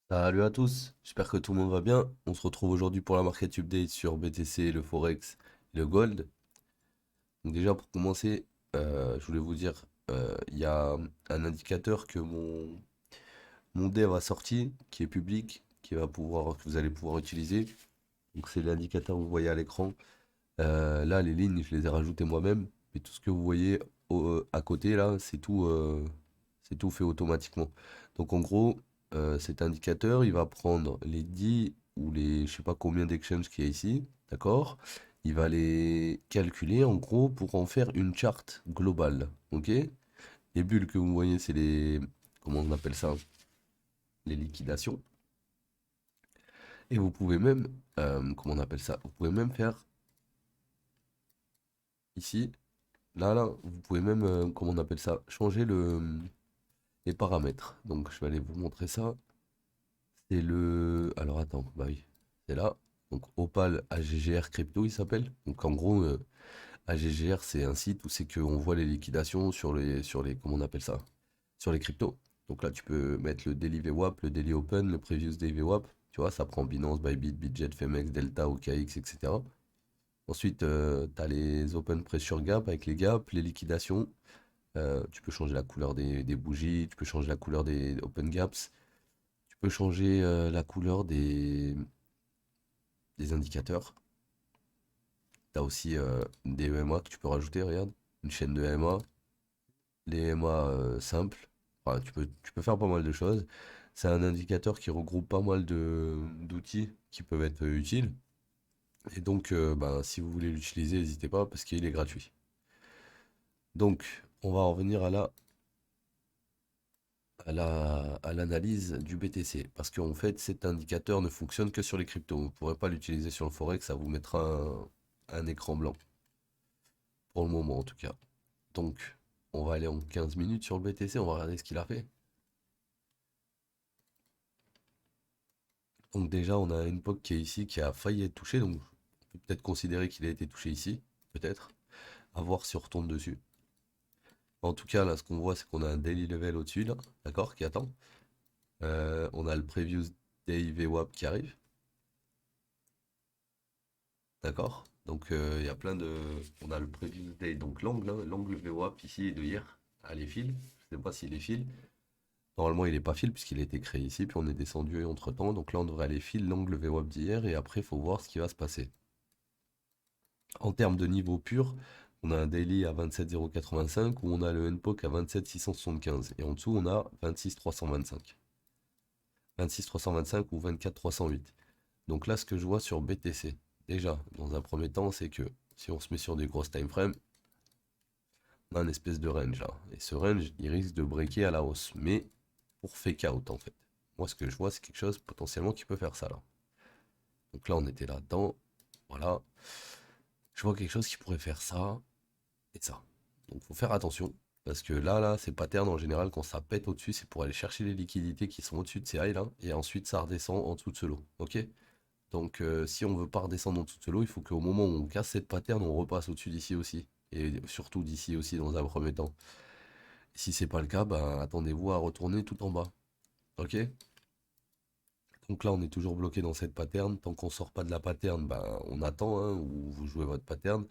Salut à tous, j'espère que tout le monde va bien. On se retrouve aujourd'hui pour la market update sur BTC, le Forex et le Gold. Donc déjà pour commencer, je voulais vous dire, il y a un indicateur que mon dev a sorti, qui est public, que vous allez pouvoir utiliser. Donc c'est l'indicateur que vous voyez à l'écran. Là, les lignes, je les ai rajoutées moi-même, mais tout ce que vous voyez à côté là, c'est tout fait automatiquement. Donc en gros, cet indicateur, il va prendre les 10 ou les je sais pas combien d'exchanges qu'il y a ici, d'accord? Il va les calculer en gros pour en faire une charte globale, ok? Les bulles que vous voyez, c'est les, comment on appelle ça? Les liquidations. Et vous pouvez même, comment on appelle ça? Vous pouvez même faire ici, là, vous pouvez même, comment on appelle ça? Changer les paramètres. Donc je vais aller vous montrer ça. C'est le. Alors attends, bah oui, c'est là. Donc Opal AGGR Crypto, il s'appelle. Donc en gros, AGGR, c'est un site où c'est qu'on voit les liquidations comment on appelle ça? Sur les cryptos. Donc là, tu peux mettre le Daily VWAP, le Daily Open, le Previous Day VWAP. Tu vois, ça prend Binance, Bybit, Bitget, Femex, Delta, OKX, etc. Ensuite, tu as les Open Pressure Gap avec les gaps, les liquidations. Tu peux changer la couleur des bougies, tu peux changer la couleur des Open Gaps. Tu peux changer la couleur des indicateurs. Tu as aussi des EMA que tu peux rajouter, regarde. Une chaîne de EMA. Les EMA simples. Enfin, tu peux faire pas mal de choses. C'est un indicateur qui regroupe pas mal d'outils qui peuvent être utiles. Et donc, ben, si vous voulez l'utiliser, n'hésitez pas parce qu'il est gratuit. Donc, on va en revenir à l'analyse du BTC. Parce qu'en fait, cet indicateur ne fonctionne que sur les cryptos. Vous ne pourrez pas l'utiliser sur le Forex, ça vous mettra un écran blanc. Pour le moment, en tout cas. Donc, on va aller en 15 minutes sur le BTC, on va regarder ce qu'il a fait. Donc déjà, on a une POC qui est ici, qui a failli être touchée, donc on peut peut-être considérer qu'il a été touché ici, peut-être. À voir si on retourne dessus. En tout cas, là, ce qu'on voit, c'est qu'on a un daily level au-dessus, là, d'accord, qui attend. On a le previous day VWAP qui arrive, d'accord. Donc il y a plein de... On a le previous day, donc l'angle, hein, l'angle VWAP ici est de hier, à les fils. Je sais pas s'il est fil. Normalement, il n'est pas fil puisqu'il a été créé ici, puis on est descendu entre-temps. Donc là, on devrait aller fil l'angle VWAP d'hier, et après, il faut voir ce qui va se passer. En termes de niveau pur, on a un daily à 27,085 où on a le NPOC à 27,675. Et en dessous, on a 26,325. 26,325 ou 24,308. Donc là, ce que je vois sur BTC, déjà, dans un premier temps, c'est que si on se met sur des grosses time frames, on a un espèce de range là. Et ce range, il risque de breaker à la hausse. Mais pour fake out, en fait. Moi, ce que je vois, c'est quelque chose potentiellement qui peut faire ça là. Donc là, on était là-dedans. Voilà. Je vois quelque chose qui pourrait faire ça et ça. Donc faut faire attention. Parce que là, ces patterns en général, quand ça pète au-dessus, c'est pour aller chercher les liquidités qui sont au-dessus de ces highs là. Et ensuite, ça redescend en dessous de ce lot. Ok? Donc si on veut pas redescendre en dessous de ce lot, il faut qu'au moment où on casse cette pattern, on repasse au-dessus d'ici aussi. Et surtout d'ici aussi dans un premier temps. Si c'est pas le cas, ben attendez-vous à retourner tout en bas. Ok? Donc là, on est toujours bloqué dans cette pattern. Tant qu'on sort pas de la pattern, ben, on attend, hein, ou vous jouez votre pattern.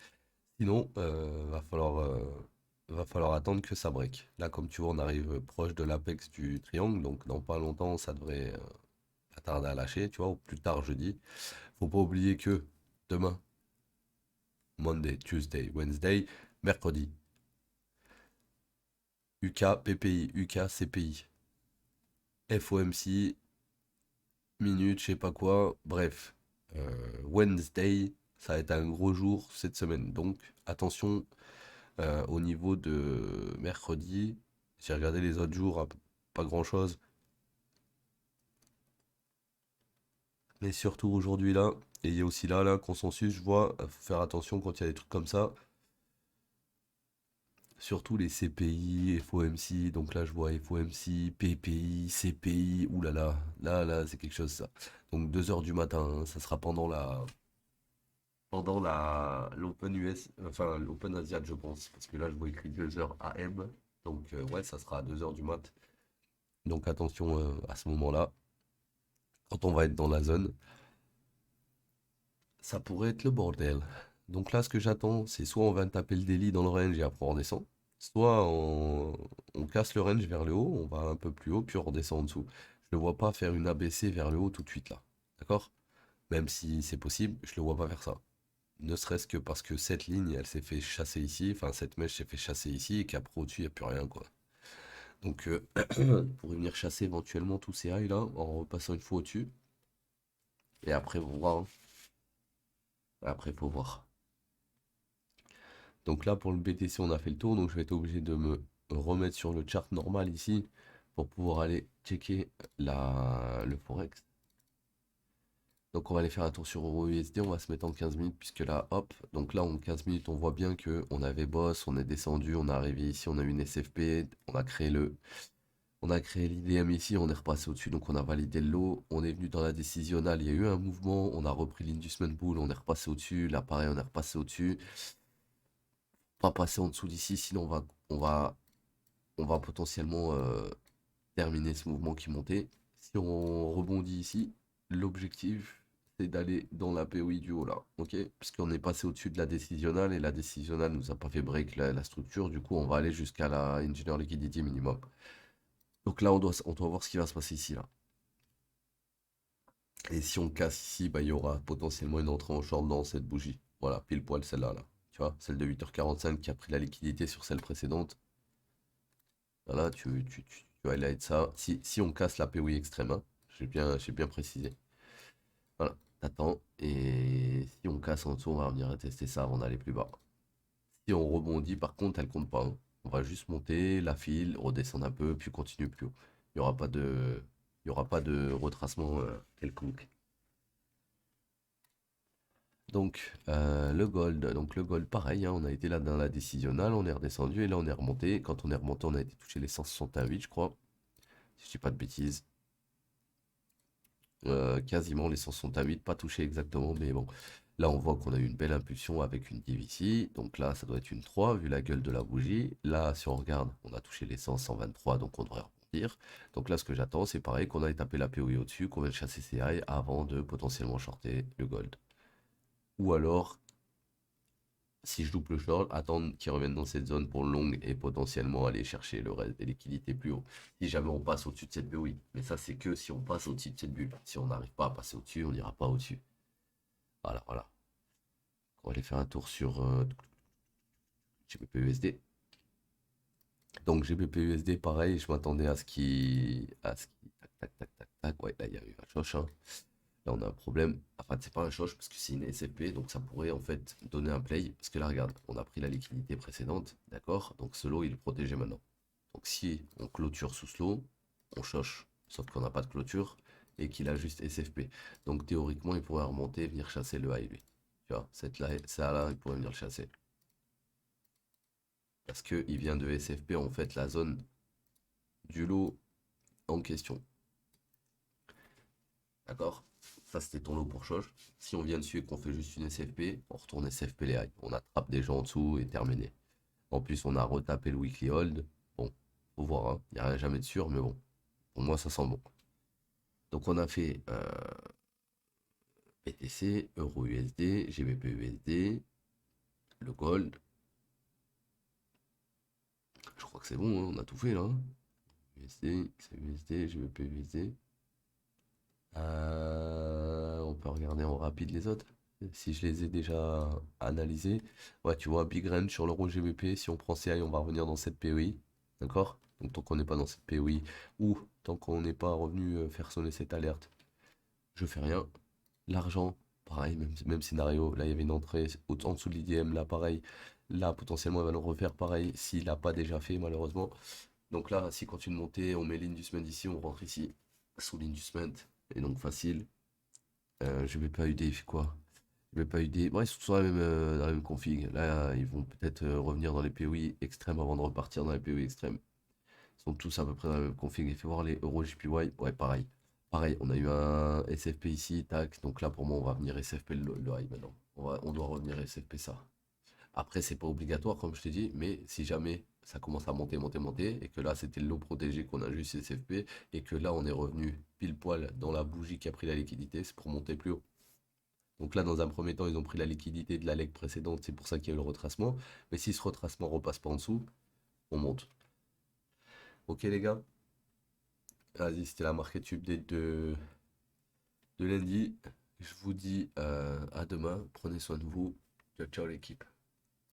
Sinon, va falloir attendre que ça break. Là, comme tu vois, on arrive proche de l'apex du triangle, donc dans pas longtemps, ça devrait pas tarder à lâcher, tu vois, au plus tard jeudi. Faut pas oublier que demain, Monday, Tuesday, Wednesday, mercredi, UK, PPI, UK, CPI, FOMC, minute, je sais pas quoi, bref. Wednesday, ça va être un gros jour cette semaine. Donc attention au niveau de mercredi. J'ai regardé les autres jours, pas grand-chose. Mais surtout aujourd'hui là, et il y a aussi là, consensus, je vois, faut faire attention quand il y a des trucs comme ça. Surtout les CPI, FOMC, donc là je vois FOMC, PPI, CPI, oulala, là c'est quelque chose ça. Donc 2 heures du matin, hein, ça sera pendant l'Open US, enfin l'Open Asiat je pense, parce que là je vois écrit 2 heures AM, donc ouais ça sera à 2 heures du mat. Donc attention à ce moment-là. quand on va être dans la zone, ça pourrait être le bordel. Donc là, ce que j'attends, c'est soit on va taper le daily dans le range et après on redescend, soit on casse le range vers le haut, on va un peu plus haut, puis on redescend en dessous. Je ne vois pas faire une ABC vers le haut tout de suite là. D'accord? Même si c'est possible, je ne le vois pas faire ça. Ne serait-ce que parce que cette ligne, elle s'est fait chasser ici, enfin cette mèche s'est fait chasser ici, et qu'après au-dessus, il n'y a plus rien, quoi. Donc, pour venir chasser éventuellement tous ces highs là, en repassant une fois au-dessus, et après, on voir, hein. Après, faut voir. Donc là, pour le BTC, on a fait le tour, donc je vais être obligé de me remettre sur le chart normal ici, pour pouvoir aller checker le Forex. Donc on va aller faire un tour sur EURUSD, on va se mettre en 15 minutes puisque là, hop, donc là en 15 minutes on voit bien que on avait boss, on est descendu, on est arrivé ici, on a eu une SFP, on a créé l'IDM ici, on est repassé au-dessus, donc on a validé le lot, on est venu dans la décisionnale, il y a eu un mouvement, on a repris l'inducement bull, on est repassé au-dessus, là pareil on est repassé au-dessus, pas passer en dessous d'ici, sinon on va potentiellement terminer ce mouvement qui montait. Si on rebondit ici, l'objectif c'est d'aller dans la POI du haut là, ok? Puisqu'on est passé au-dessus de la décisionnale et la décisionnale nous a pas fait break la structure, du coup on va aller jusqu'à la Engineer Liquidity minimum. Donc là on doit voir ce qui va se passer ici là. Et si on casse ici, bah, il y aura potentiellement une entrée en short dans cette bougie. Voilà, pile poil celle-là là. Tu vois, celle de 8h45 qui a pris la liquidité sur celle précédente. Voilà, tu highlight ça. Si on casse la POI extrême, hein, j'ai bien précisé. Voilà, t'attends. Et si on casse en dessous, on va revenir tester ça avant d'aller plus bas. Si on rebondit, par contre, elle compte pas, hein. On va juste monter la file, redescendre un peu, puis continuer plus haut. Il y aura pas de, il y aura pas de retracement quelconque. Donc le gold, pareil, hein, on a été là dans la décisionnale, on est redescendu et là on est remonté. Quand on est remonté, on a été touché les 168, je crois, si je dis pas de bêtises. Quasiment les 168, pas touché exactement, mais bon. Là, on voit qu'on a eu une belle impulsion avec une div ici. Donc là, ça doit être une 3 vu la gueule de la bougie. Là, si on regarde, on a touché les 100, 123, donc on devrait rebondir. Donc là, ce que j'attends, c'est pareil, qu'on aille taper la POI au-dessus, qu'on vienne chasser ces highs avant de potentiellement shorter le gold. Ou alors, si je loupe le short, attendre qu'il revienne dans cette zone pour le long et potentiellement aller chercher le reste des liquidités plus haut. Si jamais on passe au-dessus de cette bulle, oui. Mais ça, c'est que si on passe au-dessus de cette bulle. Si on n'arrive pas à passer au-dessus, on n'ira pas au-dessus. Voilà, voilà. On va aller faire un tour sur GBP-USD. Donc GBP-USD, pareil, je m'attendais à ce qui... Tac, tac, tac, tac, tac. Ouais, là, il y a eu un choche, hein. Là, on a un problème. Enfin, c'est pas un choche parce que c'est une SFP, donc ça pourrait en fait donner un play. Parce que là, regarde, on a pris la liquidité précédente, d'accord? Donc ce lot, il est protégé maintenant. Donc si on clôture sous ce lot, on choche. Sauf qu'on n'a pas de clôture et qu'il a juste SFP. Donc théoriquement, il pourrait remonter et venir chasser le high, lui. Tu vois, ça là, il pourrait venir le chasser. Parce qu'il vient de SFP, en fait, la zone du lot en question. D'accord? Ça, c'était ton lot pour Choche. Si on vient dessus et qu'on fait juste une SFP, on retourne SFP les high. On attrape des gens en dessous et terminé. En plus, on a retapé le weekly hold. Bon, faut voir, hein. Il n'y a rien jamais de sûr, mais bon, pour moi, ça sent bon. Donc, on a fait BTC, Euro USD, GBP USD, le Gold. Je crois que c'est bon, hein, on a tout fait là, hein. USD, XUSD, GBP USD. On peut regarder en rapide les autres. Si je les ai déjà analysés. Ouais, tu vois, big range sur l'euro GBP. Si on prend CI, on va revenir dans cette POI. D'accord? Donc tant qu'on n'est pas dans cette POI, ou tant qu'on n'est pas revenu faire sonner cette alerte, je fais rien. L'argent, pareil, même scénario. Là, il y avait une entrée en dessous de l'IDM. Là, pareil. Là, potentiellement, elle va le refaire pareil s'il n'a pas déjà fait, malheureusement. Donc là, s'il continue de monter, on met l'inducement ici, on rentre ici, sous l'inducement. Et donc facile. Je vais pas UD, fait quoi? Je vais pas UD. Ouais, ils sont tous dans la même config. Là, ils vont peut-être revenir dans les POI extrêmes avant de repartir dans les POI extrêmes. Ils sont tous à peu près dans la même config. Et fait voir les Euro JPY. Ouais, pareil. Pareil, on a eu un SFP ici, tac. Donc là, pour moi, on va venir SFP le high maintenant. On doit revenir SFP ça. Après, c'est pas obligatoire, comme je t'ai dit, mais si jamais ça commence à monter, monter, monter, et que là c'était le lot protégé qu'on a juste SFP, et que là on est revenu pile poil dans la bougie qui a pris la liquidité, c'est pour monter plus haut. Donc là, dans un premier temps, ils ont pris la liquidité de la leg précédente, c'est pour ça qu'il y a eu le retracement. Mais si ce retracement repasse pas en dessous, on monte. Ok les gars, vas-y, c'était la market update de lundi. Je vous dis à demain, prenez soin de vous. Ciao, ciao l'équipe.